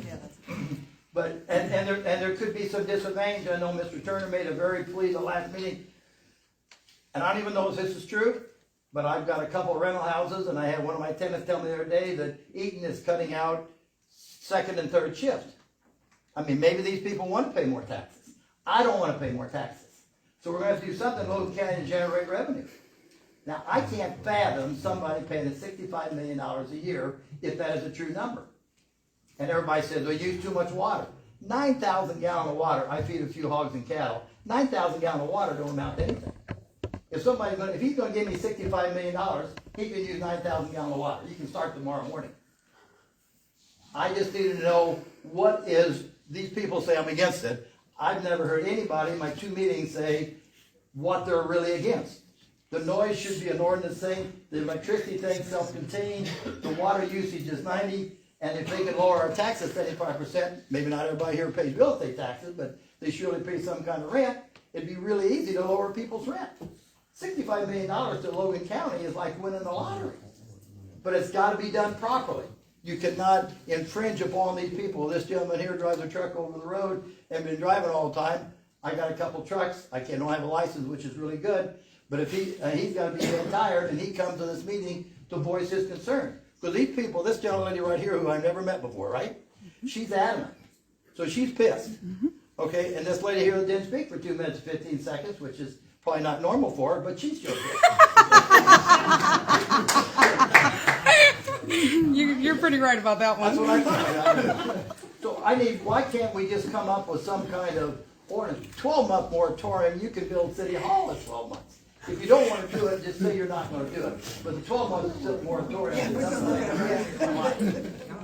But, and there could be some disadvantage. I know Mr. Turner made a very plea the last meeting. And I don't even know if this is true, but I've got a couple of rental houses, and I had one of my tenants tell me the other day that Eaton is cutting out second and third shift. I mean, maybe these people want to pay more taxes. I don't want to pay more taxes. So we're going to have to do something in Logan County to generate revenue. Now, I can't fathom somebody paying us $65 million a year if that is a true number. And everybody says, we use too much water. 9,000 gallons of water. I feed a few hogs and cattle. 9,000 gallons of water don't amount to anything. If he's going to give me $65 million, he can use 9,000 gallons of water. You can start tomorrow morning. I just need to know what is, these people say I'm against it. I've never heard anybody in my 2 meetings say what they're really against. The noise should be an ordinance thing. The electricity thing self-contained. The water usage is 90. And if they can lower our taxes 75%, maybe not everybody here pays real estate taxes, but they surely pay some kind of rent, it'd be really easy to lower people's rent. $65 million to Logan County is like winning the lottery. But it's got to be done properly. You cannot infringe upon these people. This gentleman here drives a truck over the road and been driving all the time. I got a couple trucks. I don't have a license, which is really good. But if he's got to be dead tired, and he comes to this meeting to voice his concern. Because these people, this young lady right here who I've never met before, right? She's adamant. So she's pissed. Okay, and this lady here that didn't speak for 2 minutes and 15 seconds, which is probably not normal for her, but she's still pissed. You're pretty right about that one. That's what I thought. So why can't we just come up with some kind of ordinance? 12-month moratorium, you can build City Hall in 12 months. If you don't want to do it, just say you're not going to do it. But the 12-month moratorium,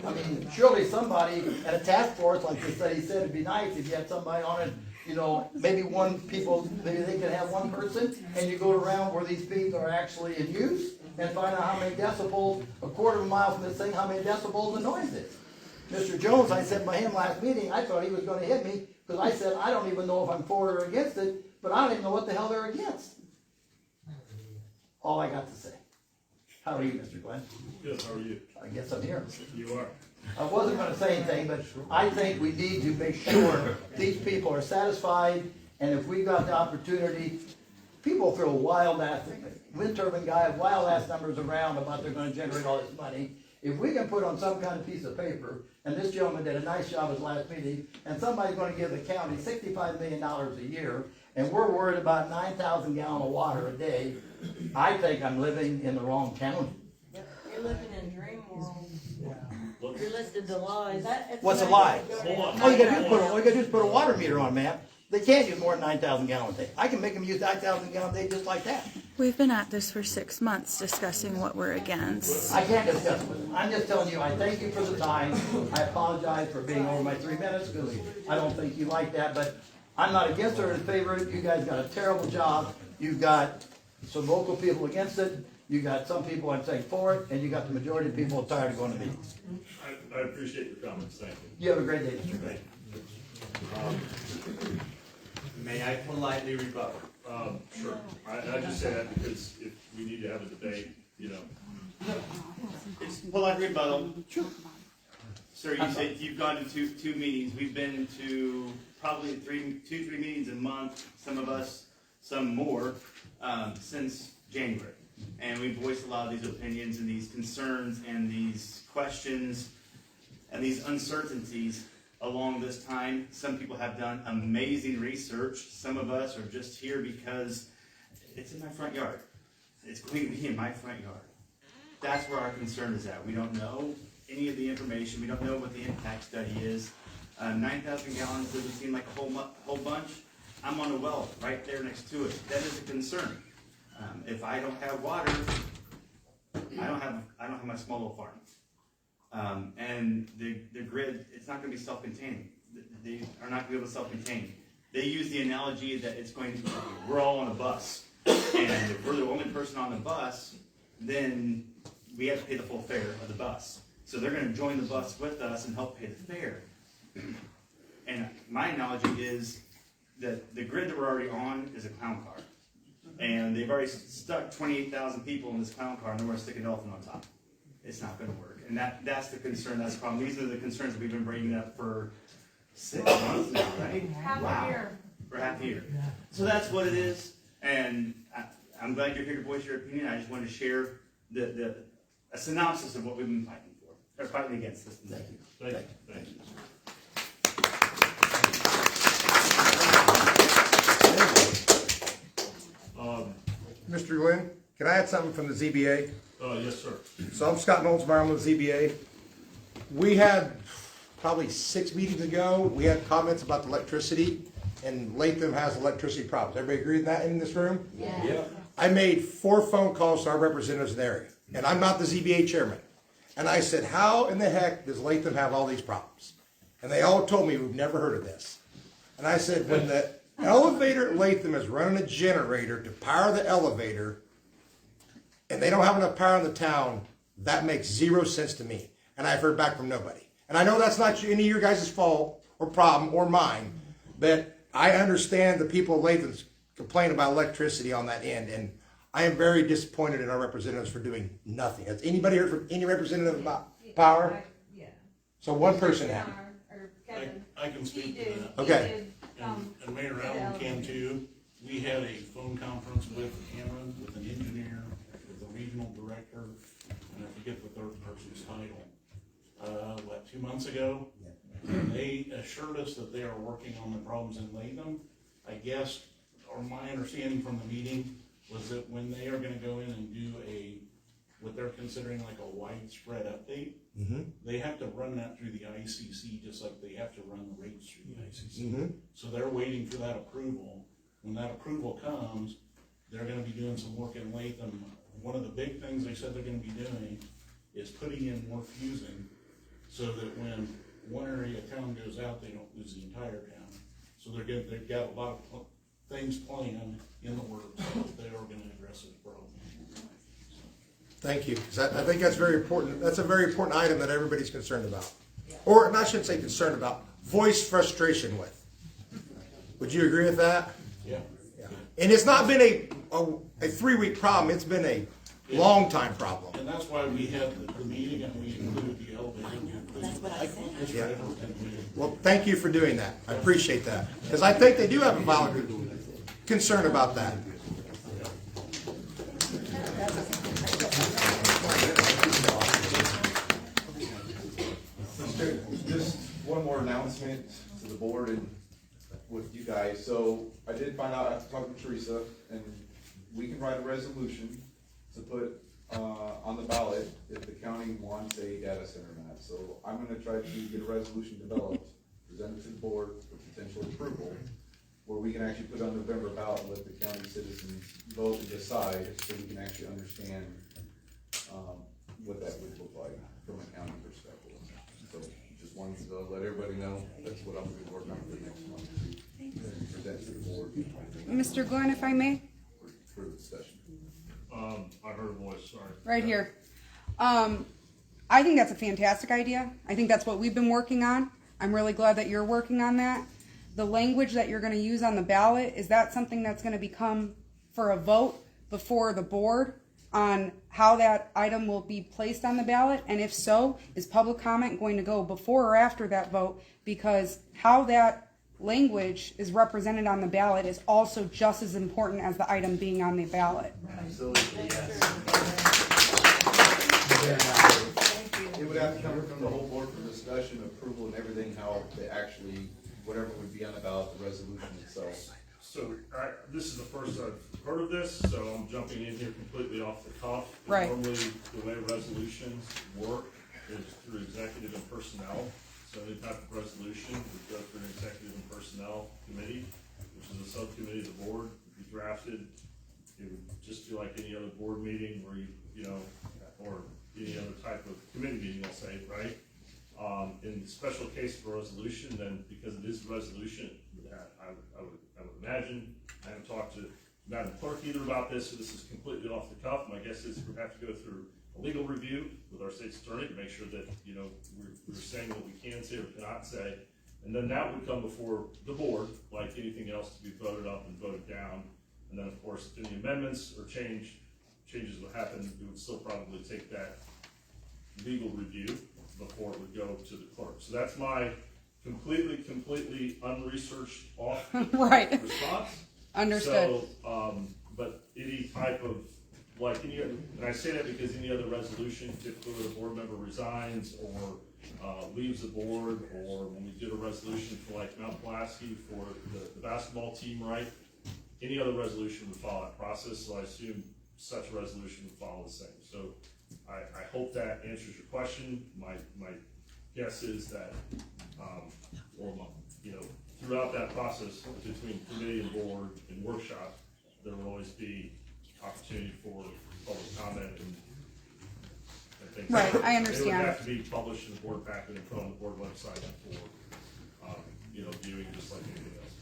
I mean, surely somebody at a task force, like this lady said, it'd be nice if you had somebody on it, you know, maybe maybe they could have one person, and you go around where these beams are actually in use, and find out how many decibels, a quarter of a mile from this thing, how many decibels the noise is. Mr. Jones, I said by him last meeting, I thought he was going to hit me, because I said, I don't even know if I'm for or against it, but I don't even know what the hell they're against. All I got to say. How are you, Mr. Glenn? Good, how are you? I guess I'm here. You are. I wasn't going to say anything, but I think we need to make sure these people are satisfied, and if we've got the opportunity, people throw wild-ass, wind turbine guy, wild-ass numbers around about they're going to generate all this money. If we can put on some kind of piece of paper, and this gentleman did a nice job at his last meeting, and somebody's going to give the county $65 million a year, and we're worried about 9,000 gallons of water a day, I think I'm living in the wrong county. You're living in dream world. You're listening to lies. What's a lie? All you gotta do is put a water meter on, man. They can't use more than 9,000 gallons a day. I can make them use 9,000 gallons a day just like that. We've been at this for 6 months discussing what we're against. I can't discuss it. I'm just telling you, I thank you for the time. I apologize for being over my 3 minutes because I don't think you like that, but I'm not against or in favor of it. You guys got a terrible job. You've got some local people against it. You got some people, I'm saying, for it, and you got the majority of people tired of going to meetings. I appreciate your comments, thank you. You have a great day, Mr. Gray. May I politely rebut? Sure. I just say that because if we need to have a debate, you know. It's polite rebuttal. Sir, you said you've gone to two meetings. We've been to probably two, three meetings a month. Some of us, some more, since January. And we've voiced a lot of these opinions and these concerns and these questions and these uncertainties along this time. Some people have done amazing research. Some of us are just here because it's in my front yard. It's going to be in my front yard. That's where our concern is at. We don't know any of the information. We don't know what the impact study is. 9,000 gallons doesn't seem like a whole bunch. I'm on a well right there next to it. That is a concern. If I don't have water, I don't have my small little farm. And the grid, it's not going to be self-containing. They are not going to be able to self-contain. They use the analogy that it's going to be, we're all on a bus. And if we're the only person on the bus, then we have to pay the full fare of the bus. So they're going to join the bus with us and help pay the fare. And my analogy is that the grid that we're already on is a clown car. And they've already stuck 28,000 people in this clown car, and they're going to stick a dolphin on top. It's not going to work. And that's the concern, that's the problem. These are the concerns that we've been bringing up for 6 months now, right? Half a year. For half a year. So that's what it is. And I'm glad you're here to voice your opinion. I just wanted to share a synopsis of what we've been fighting for, or fighting against this. Thank you. Thank you. Mr. Glenn, can I add something from the ZBA? Yes, sir. So I'm Scott Nolsmeyer, I'm with the ZBA. We had probably 6 meetings ago, we had comments about the electricity, and Latham has electricity problems. Everybody agree with that in this room? Yeah. I made 4 phone calls to our representatives in the area, and I'm not the ZBA chairman. And I said, how in the heck does Latham have all these problems? And they all told me, we've never heard of this. And I said, when the elevator at Latham is running a generator to power the elevator, and they don't have enough power in the town, that makes 0 sense to me. And I've heard back from nobody. And I know that's not any of your guys' fault or problem or mine, but I understand the people of Latham's complain about electricity on that end, and I am very disappointed in our representatives for doing nothing. Has anybody heard from any representative about power? Yeah. So one person had. I can speak to that. Okay. And Mayor Allen can too. We had a phone conference with Cameron, with an engineer, with a regional director, and I forget the third person's title, 2 months ago. And they assured us that they are working on the problems in Latham. I guess, or my understanding from the meeting was that when they are gonna go in and do what they're considering like a widespread update, they have to run that through the ICC, just like they have to run the rates through the ICC. So they're waiting for that approval. When that approval comes, they're gonna be doing some work in Latham. One of the big things they said they're gonna be doing is putting in more fusing so that when one area of town goes out, they don't lose the entire town. So they've got a lot of things planned in the works that they are gonna address this problem. Thank you, 'cause I think that's very important. That's a very important item that everybody's concerned about. Or, I shouldn't say concerned about, voice frustration with. Would you agree with that? Yeah. And it's not been a 3-week problem, it's been a long time problem. And that's why we had the meeting and we included the elevator. That's what I said. Yeah. Well, thank you for doing that. I appreciate that. Because I think they do have a valid concern about that. Just one more announcement to the board and with you guys. So I did find out after talking to Teresa, and we can write a resolution to put on the ballot if the county wants a data center map. So I'm gonna try to get a resolution developed, present it to the board for potential approval, where we can actually put on November ballot and let the county citizens vote and decide, so we can actually understand what that would look like from a county perspective. So just wanted to let everybody know that's what I'm gonna be working on for the next month to present to the board Mr. Glenn, if I may? for the discussion. I heard a voice, sorry. Right here. I think that's a fantastic idea. I think that's what we've been working on. I'm really glad that you're working on that. The language that you're going to use on the ballot, is that something that's going to become for a vote before the board on how that item will be placed on the ballot? And if so, is public comment going to go before or after that vote? Because how that language is represented on the ballot is also just as important as the item being on the ballot. Absolutely, yes. It would have to come from the whole board for discussion, approval, and everything, how they actually, whatever would be on the ballot, the resolution itself. So, this is the first I've heard of this, so I'm jumping in here completely off the cuff. Right. Normally, the way resolutions work is through executive and personnel. So any type of resolution would go through an executive and personnel committee, which is a subcommittee of the board, would be drafted. It would just be like any other board meeting where you know, or any other type of committee meeting, I'll say, right? In the special case for resolution, then because it is a resolution, I would imagine, I haven't talked to Madam Clerk either about this, so this is completely off the cuff. My guess is we have to go through a legal review with our state's attorney to make sure that, you know, we're saying what we can say or cannot say. And then that would come before the board, like anything else, to be voted up and voted down. And then, of course, if any amendments or changes would happen, it would still probably take that legal review before it would go to the clerk. So that's my completely unresearched off Right. response. Understood. So, but any type of, like any other, and I say that because any other resolution, typically when a board member resigns or leaves the board, or when we did a resolution for like Mount Pulaski for the basketball team, right? Any other resolution would follow that process, so I assume such a resolution would follow the same. So I hope that answers your question. My guess is that, you know, throughout that process between committee and board and workshop, there will always be opportunity for public comment and things. Right, I It understand. would have to be published in the board packet and put on the board website for, you know, viewing just like anything else.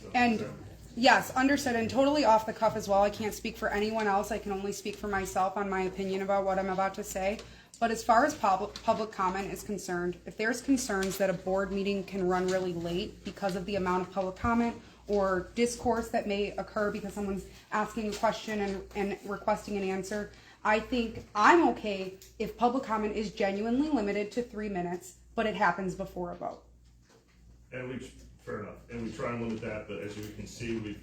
So, And so- yes, understood, and totally off the cuff as well. I can't speak for anyone else. I can only speak for myself on my opinion about what I'm about to say. But as far as public comment is concerned, if there's concerns that a board meeting can run really late because of the amount of public comment or discourse that may occur because someone's asking a question and requesting an answer, I think I'm okay if public comment is genuinely limited to 3 minutes, but it happens before a vote. And we Fair enough, and we try and limit that, but as you can see, we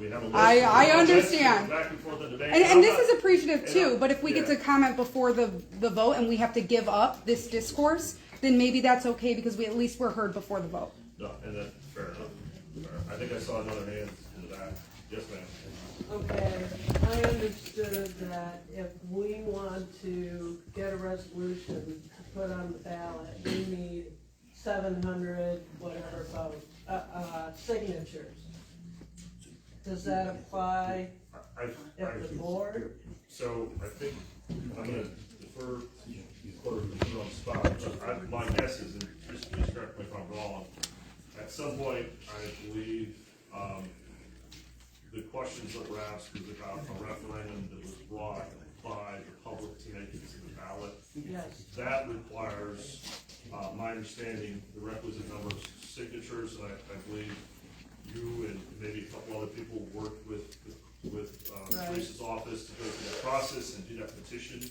have a list. I understand. Back and forth on debate. And this is appreciative too, but if we get yeah. to comment before the vote and we have to give up this discourse, then maybe that's okay because we at least were heard before the vote. No, and that's fair enough. Fair. I think I saw another hand in the back. Yes, ma'am. Okay, I understood that if we want to get a resolution to put on the ballot, we need 700 whatever vote, signatures. Does that apply at the board? So I think I'm gonna defer clerk to put on the spot, but my guess is, and just please correct me if I'm wrong, at some point, I believe, the questions that were asked was about a referendum that was brought by the public to make it to the ballot. Yes. That requires, my understanding, the requisite number of signatures, and I believe you and maybe a couple other people worked with Teresa's office to go through that process and do that petition.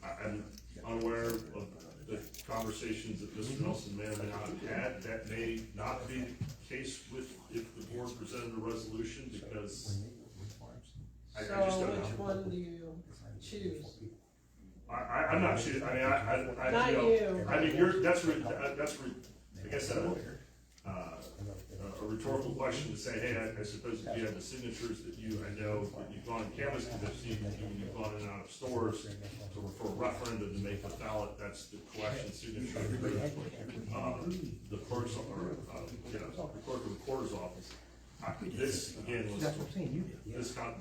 I'm unaware of the conversations that Mr. Nelson may or may not have had. That may not be the case if the board presented a resolution, because I just don't know. Which one do you choose? I'm not sure. I mean, Not you. I mean, that's I guess a rhetorical question to say, hey, I suppose if you have the signatures that I know that you've gone in canvas committee, you've gone in and out of stores for a referendum to make the ballot, that's the collection signature. The clerk's or the clerk of the recorder's office. This again was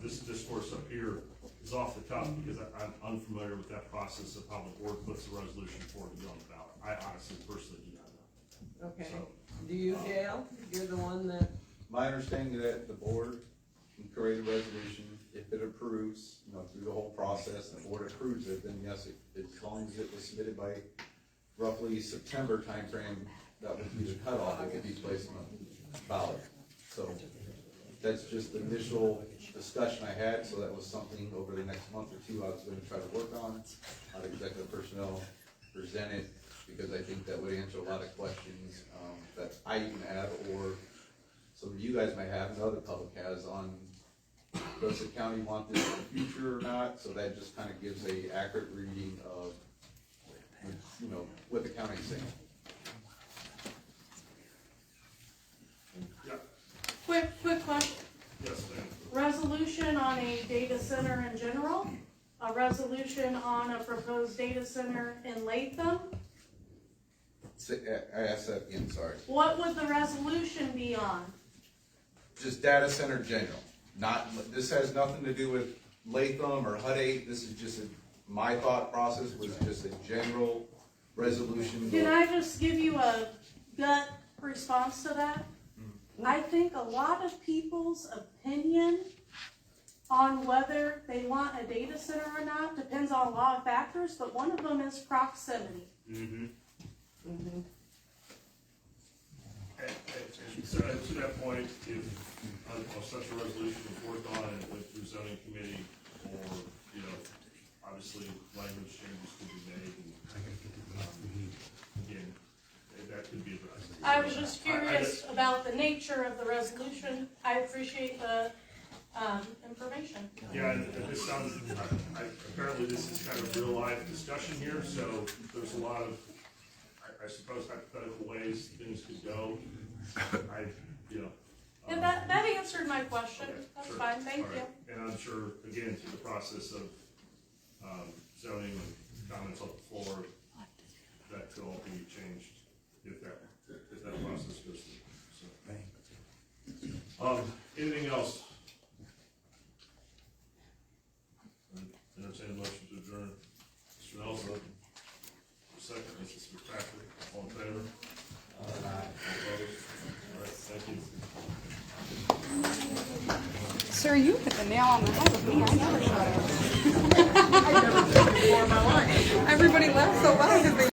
this discourse up here is off the cuff because I'm unfamiliar with that process of how the board puts a resolution forward to be on the ballot. I honestly, personally, do not know. Okay. So, Do you, Gail? You're the one that, My understanding is that the board can create a resolution, if it approves, through the whole process, and the board approves it, then yes, as long as it was submitted by roughly September timeframe, that would be the cutoff, it could be placed on the ballot. So that's just the initial discussion I had, so that was something over the next month or two I was gonna try to work on, how the executive personnel present it, because I think that would answer a lot of questions that I even have, or some of you guys might have, and the other public has, on does the county want this in the future or not? So that just kind of gives a accurate reading of, what the county's saying. yeah. Quick question. Yes, ma'am. Resolution on a data center in general, a resolution on a proposed data center in Latham. I asked that again, sorry. What would the resolution be on? Just data center general, this has nothing to do with Latham or HUD 8, this is just my thought process was just a general resolution. Can I just give you a gut response to that? I think a lot of people's opinion on whether they want a data center or not depends on a lot of factors, but one of them is proximity. Mm-hmm. And so to that point, if such a resolution was worked on and went through zoning committee, or, obviously language changes could be made, and, again, that could be addressed. I was just curious about the nature of the resolution. I appreciate the information. Yeah, and this sounds, apparently this is kind of real life discussion here, so there's a lot of, I suppose, hypothetical ways things could go. And that answered my question. Okay, That's sure. fine, thank All you. right. And I'm sure, again, through the process of zoning and comments on the floor, that could all be changed if that process goes through. So, anything else? Entertain a motion to adjourn. Mr. Nelson. Second, Mrs. McCaffrey. All in favor? All opposed? All right, thank you. Sir, you hit the nail on the head with me. I never shut up. I never did before in my life. Everybody laughed so loud because they